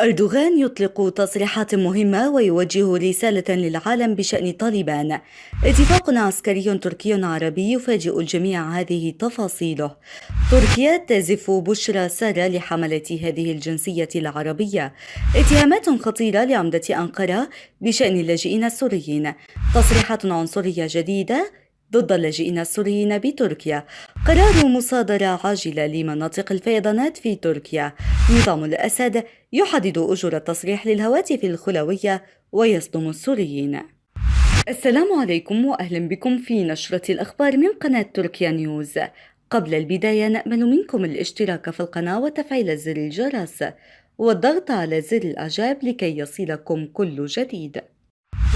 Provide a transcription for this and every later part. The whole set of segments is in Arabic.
أردوغان يطلق تصريحات مهمة ويوجه رسالة للعالم بشأن طالبان. اتفاق عسكري تركي عربي يفاجئ الجميع، هذه تفاصيله. تركيا تزف بشرى سارة لحملة هذه الجنسية العربية. اتهامات خطيرة لعمدة أنقرة بشأن اللاجئين السوريين. تصريحات عنصرية جديدة ضد اللاجئين السوريين بتركيا. قرار مصادرة عاجلة لمناطق الفيضانات في تركيا. نظام الأسد يحدد أجور التصريح للهواتف الخلوية ويصدم السوريين. السلام عليكم وأهلا بكم في نشرة الأخبار من قناة تركيا نيوز. قبل البداية نأمل منكم الاشتراك في القناة وتفعيل زر الجرس والضغط على زر الإعجاب لكي يصلكم كل جديد.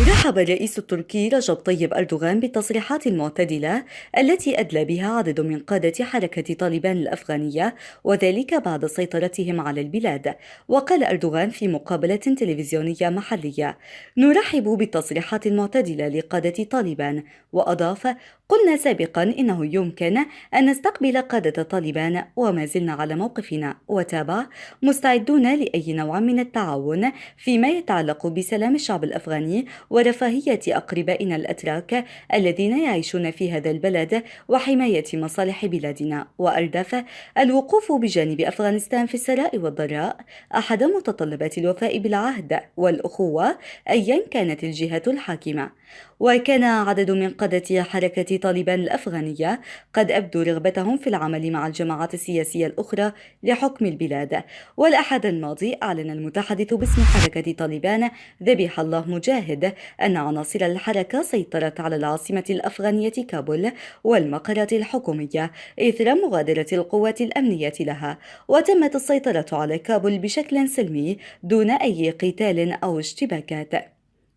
رحب الرئيس التركي رجب طيب أردوغان بالتصريحات المعتدلة التي أدلى بها عدد من قادة حركة طالبان الأفغانية، وذلك بعد سيطرتهم على البلاد. وقال أردوغان في مقابلة تلفزيونية محلية: نرحب بالتصريحات المعتدلة لقادة طالبان. وأضاف: قلنا سابقا إنه يمكن أن نستقبل قادة طالبان وما زلنا على موقفنا. وتابع: مستعدون لأي نوع من التعاون فيما يتعلق بسلام الشعب الأفغاني ورفاهية أقربائنا الأتراك الذين يعيشون في هذا البلد وحماية مصالح بلادنا. وأردف: الوقوف بجانب أفغانستان في السراء والضراء أحد متطلبات الوفاء بالعهد والأخوة أيا كانت الجهة الحاكمة. وكان عدد من قادة حركة طالبان الأفغانية قد أبدوا رغبتهم في العمل مع الجماعات السياسية الأخرى لحكم البلاد. والأحد الماضي أعلن المتحدث باسم حركة طالبان ذبيح الله مجاهد أن عناصر الحركة سيطرت على العاصمة الأفغانية كابول والمقرات الحكومية إثر مغادرة القوات الأمنية لها، وتمت السيطرة على كابول بشكل سلمي دون أي قتال أو اشتباكات.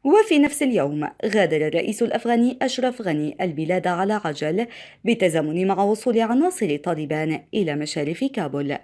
وفي نفس اليوم غادر الرئيس الأفغاني أشرف غني البلاد على عجل بالتزامن مع وصول عناصر طالبان إلى مشارف كابول.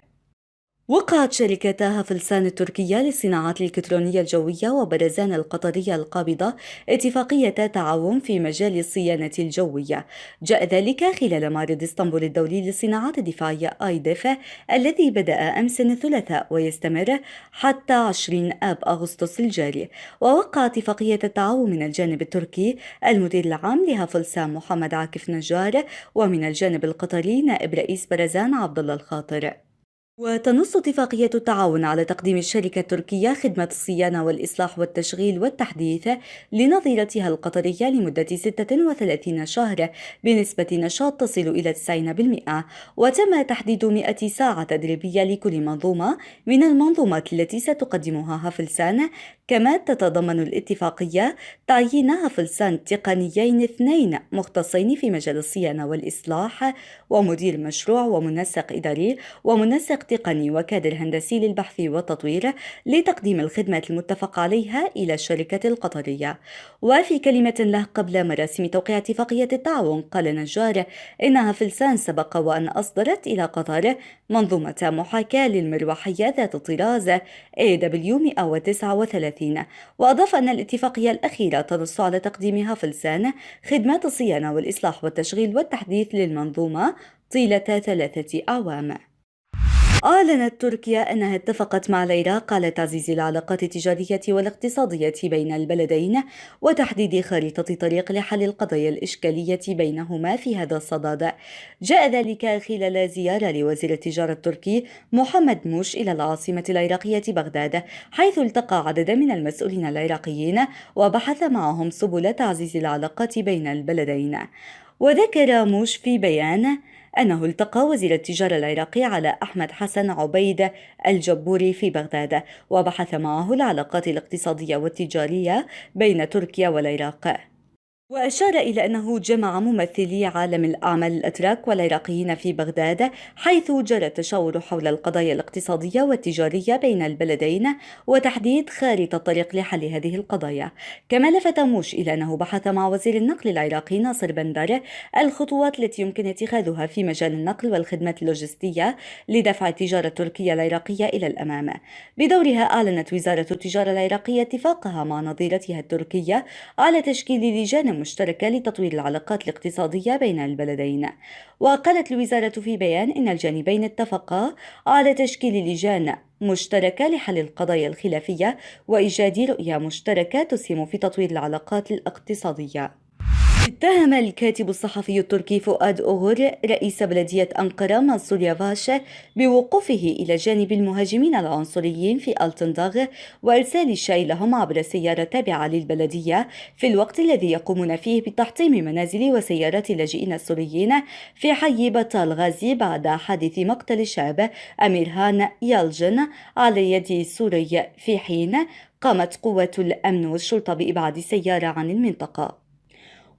وقعت شركتا هافلسان التركية للصناعات الإلكترونية الجوية وبرزان القطرية القابضة اتفاقية تعاون في مجال الصيانة الجوية. جاء ذلك خلال معرض اسطنبول الدولي للصناعات الدفاعية آيدف الذي بدأ أمس الثلاثاء ويستمر حتى 20 آب أغسطس الجاري. ووقع اتفاقية التعاون من الجانب التركي المدير العام لهافلسان محمد عاكف نجار، ومن الجانب القطري نائب رئيس برزان عبد الله الخاطر. وتنص اتفاقية التعاون على تقديم الشركة التركية خدمة الصيانة والإصلاح والتشغيل والتحديث لنظيرتها القطرية لمدة 36 شهر بنسبة نشاط تصل إلى 90%. وتم تحديد 100 ساعة تدريبية لكل منظومة من المنظومات التي ستقدمها هافلسان. كما تتضمن الاتفاقية تعيين هافلسان تقنيين اثنين مختصين في مجال الصيانة والإصلاح، ومدير مشروع ومنسق إداري ومنسق تقني وكادر هندسي للبحث والتطوير لتقديم الخدمات المتفق عليها إلى الشركة القطرية. وفي كلمة له قبل مراسم توقيع اتفاقية التعاون قال نجار إنها فلسان سبق وأن أصدرت إلى قطر منظومة محاكاة للمروحية ذات الطراز AW139. وأضاف أن الاتفاقية الأخيرة تنص على تقديمها فلسان خدمات الصيانة والإصلاح والتشغيل والتحديث للمنظومة طيلة 3 أعوام. أعلنت تركيا أنها اتفقت مع العراق على تعزيز العلاقات التجارية والاقتصادية بين البلدين وتحديد خارطة طريق لحل القضايا الإشكالية بينهما في هذا الصدد. جاء ذلك خلال زيارة لوزير التجارة التركي محمد موش إلى العاصمة العراقية بغداد، حيث التقى عدد من المسؤولين العراقيين وبحث معهم سبل تعزيز العلاقات بين البلدين. وذكر موش في بيان أنه التقى وزير التجارة العراقي على أحمد حسن عبيد الجبوري في بغداد، وبحث معه العلاقات الاقتصادية والتجارية بين تركيا والعراق. وأشار إلى أنه جمع ممثلي عالم الأعمال الأتراك والعراقيين في بغداد، حيث جرى التشاور حول القضايا الاقتصادية والتجارية بين البلدين وتحديد خارطة طريق لحل هذه القضايا. كما لفت موش إلى أنه بحث مع وزير النقل العراقي ناصر بندر الخطوات التي يمكن اتخاذها في مجال النقل والخدمات اللوجستية لدفع التجارة التركية العراقية إلى الأمام. بدورها أعلنت وزارة التجارة العراقية اتفاقها مع نظيرتها التركية على تشكيل لجان مشتركة لتطوير العلاقات الاقتصادية بين البلدين. وقالت الوزارة في بيان إن الجانبين اتفقا على تشكيل لجان مشتركة لحل القضايا الخلافية وإيجاد رؤية مشتركة تسهم في تطوير العلاقات الاقتصادية. اتهم الكاتب الصحفي التركي فؤاد أوغور رئيس بلدية أنقرة منصور يافاش بوقوفه إلى جانب المهاجمين العنصريين في ألتنداغ وإرسال الشاي لهم عبر سيارة تابعة للبلدية في الوقت الذي يقومون فيه بتحطيم منازل وسيارات اللاجئين السوريين في حي بطال غازي بعد حادث مقتل الشاب أميرهان يالجن على يد سوري، في حين قامت قوات الأمن والشرطة بإبعاد السيارة عن المنطقة.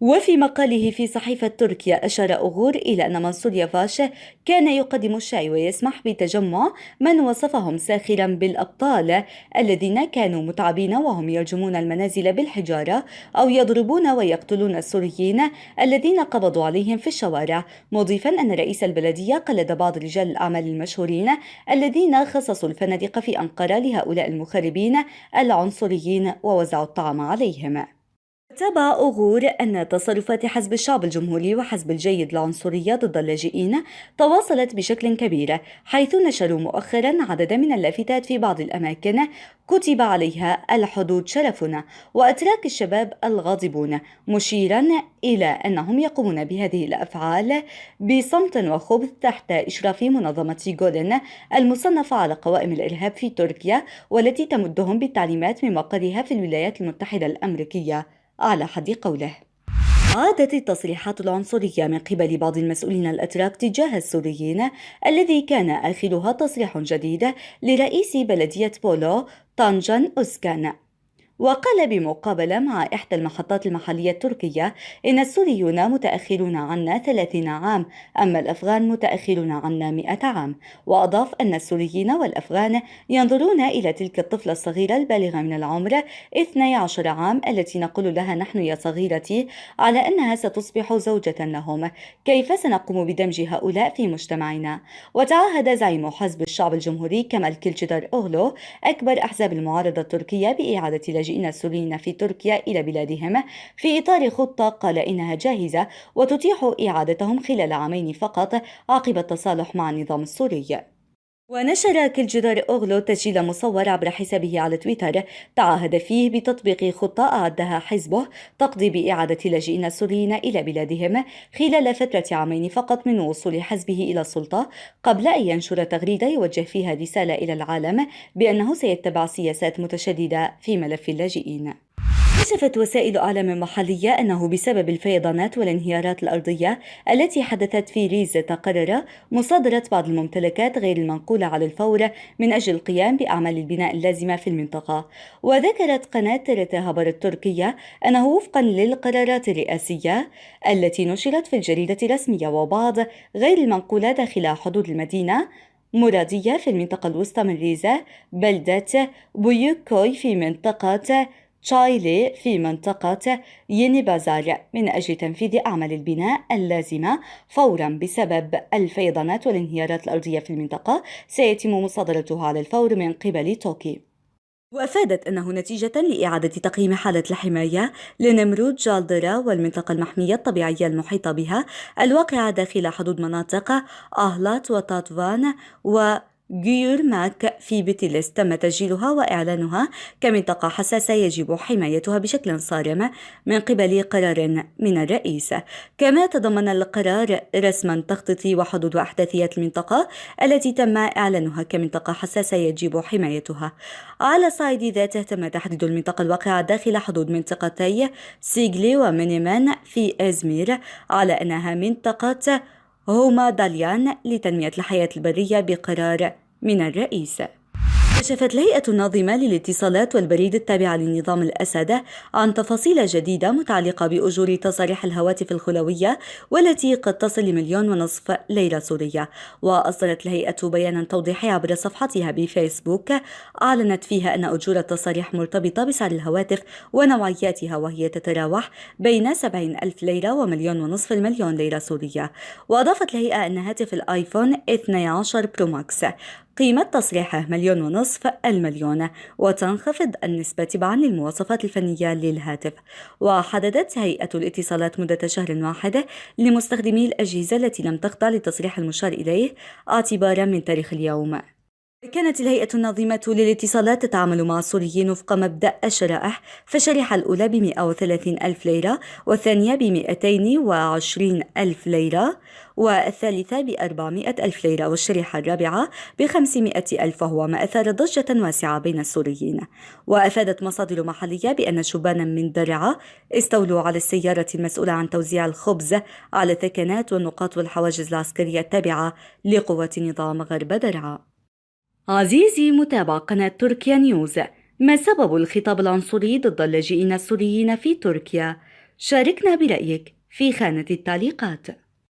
وفي مقاله في صحيفة تركيا أشار أوغور إلى أن منصور يافاش كان يقدم الشاي ويسمح بتجمع من وصفهم ساخرا بالأبطال الذين كانوا متعبين وهم يرجمون المنازل بالحجارة أو يضربون ويقتلون السوريين الذين قبضوا عليهم في الشوارع، مضيفا أن رئيس البلدية قلد بعض رجال الأعمال المشهورين الذين خصصوا الفنادق في أنقرة لهؤلاء المخربين العنصريين ووزعوا الطعام عليهم. تابع أوغور أن تصرفات حزب الشعب الجمهوري وحزب الجيد العنصرية ضد اللاجئين تواصلت بشكل كبير، حيث نشروا مؤخرا عددا من اللافتات في بعض الأماكن كتب عليها الحدود شرفنا وأتراك الشباب الغاضبون، مشيرا إلى أنهم يقومون بهذه الأفعال بصمت وخبث تحت إشراف منظمة جولن المصنفة على قوائم الإرهاب في تركيا، والتي تمدهم بالتعليمات من مقرها في الولايات المتحدة الأمريكية على حد قوله. عادت التصريحات العنصرية من قبل بعض المسؤولين الأتراك تجاه السوريين، الذي كان آخرها تصريح جديد لرئيس بلدية بولو طانجان أوسكان، وقال بمقابلة مع إحدى المحطات المحلية التركية إن السوريون متأخرون عنا 30 عام، أما الأفغان متأخرون عنا 100 عام، وأضاف أن السوريين والأفغان ينظرون إلى تلك الطفلة الصغيرة البالغة من العمر 12 عام التي نقول لها نحن يا صغيرتي على أنها ستصبح زوجة لهم، كيف سنقوم بدمج هؤلاء في مجتمعنا؟ وتعهد زعيم حزب الشعب الجمهوري كمال كيلجدار أوغلو أكبر أحزاب المعارضة التركية بإعادة لاجئين السوريين في تركيا إلى بلادهم في إطار خطة قال إنها جاهزة وتتيح إعادتهم خلال عامين فقط عقب التصالح مع النظام السوري. ونشر كيلجدار أوغلو تسجيل مصور عبر حسابه على تويتر تعهد فيه بتطبيق خطة أعدها حزبه تقضي بإعادة اللاجئين السوريين إلى بلادهم خلال فترة عامين فقط من وصول حزبه إلى السلطة، قبل أن ينشر تغريدة يوجه فيها رسالة إلى العالم بأنه سيتبع سياسات متشددة في ملف اللاجئين. كشفت وسائل إعلام محلية أنه بسبب الفيضانات والانهيارات الأرضية التي حدثت في ريزة قرر مصادرة بعض الممتلكات غير المنقولة على الفور من أجل القيام بأعمال البناء اللازمة في المنطقة. وذكرت قناة ترت هابر التركية أنه وفقا للقرارات الرئاسية التي نشرت في الجريدة الرسمية وبعض غير المنقولة داخل حدود المدينة مرادية في المنطقة الوسطى من ريزة، بلدة بويوكوي في منطقة تشايلي في منطقة يني بازار من أجل تنفيذ أعمال البناء اللازمة فورا بسبب الفيضانات والانهيارات الأرضية في المنطقة، سيتم مصادرتها على الفور من قبل توكي. وأفادت أنه نتيجة لإعادة تقييم حالة الحماية لنمرود جالدرا والمنطقة المحمية الطبيعية المحيطة بها الواقعة داخل حدود مناطق أهلات وتاتفان جيورماك في بتيلس تم تسجيلها وإعلانها كمنطقة حساسة يجب حمايتها بشكل صارم من قبل قرار من الرئيس. كما تضمن القرار رسما تخطيط وحدود وأحداثيات المنطقة التي تم إعلانها كمنطقة حساسة يجب حمايتها. على صعيد ذاته تم تحديد المنطقة الواقعة داخل حدود منطقتي سيغلي ومينيمان في إزمير على أنها منطقة هوما داليان لتنمية الحياة البرية بقرار من الرئيس. كشفت الهيئة الناظمة للاتصالات والبريد التابعة لنظام الأسد عن تفاصيل جديدة متعلقة بأجور تصاريح الهواتف الخلوية والتي قد تصل ل1.5 مليون ليرة سورية. وأصدرت الهيئة بيانا توضيحي عبر صفحتها بفيسبوك أعلنت فيها أن أجور التصاريح مرتبطة بسعر الهواتف ونوعياتها، وهي تتراوح بين 70,000 ليرة و1.5 مليون ليرة سورية. وأضافت الهيئة أن هاتف الآيفون 12 برو ماكس قيمة تصريحه 1.5 مليون، وتنخفض النسبة تبعا للمواصفات الفنية للهاتف. وحددت هيئة الاتصالات مدة شهر واحد لمستخدمي الأجهزة التي لم تخضع للتصريح المشار إليه اعتبارا من تاريخ اليوم. كانت الهيئة النظيمة للاتصالات تتعامل مع السوريين وفق مبدأ الشرائح، فالشريحة الأولى ب130 ألف ليرة، والثانية ب220 ألف ليرة، والثالثة ب400 ألف ليرة، والشريحة الرابعة ب500 ألف، وهو ما أثار ضجة واسعة بين السوريين. وأفادت مصادر محلية بأن شبانا من درعا استولوا على السيارة المسؤولة عن توزيع الخبز على الثكنات والنقاط والحواجز العسكرية التابعة لقوات نظام غرب درعا. عزيزي متابع قناة تركيا نيوز، ما سبب الخطاب العنصري ضد اللاجئين السوريين في تركيا؟ شاركنا برأيك في خانة التعليقات.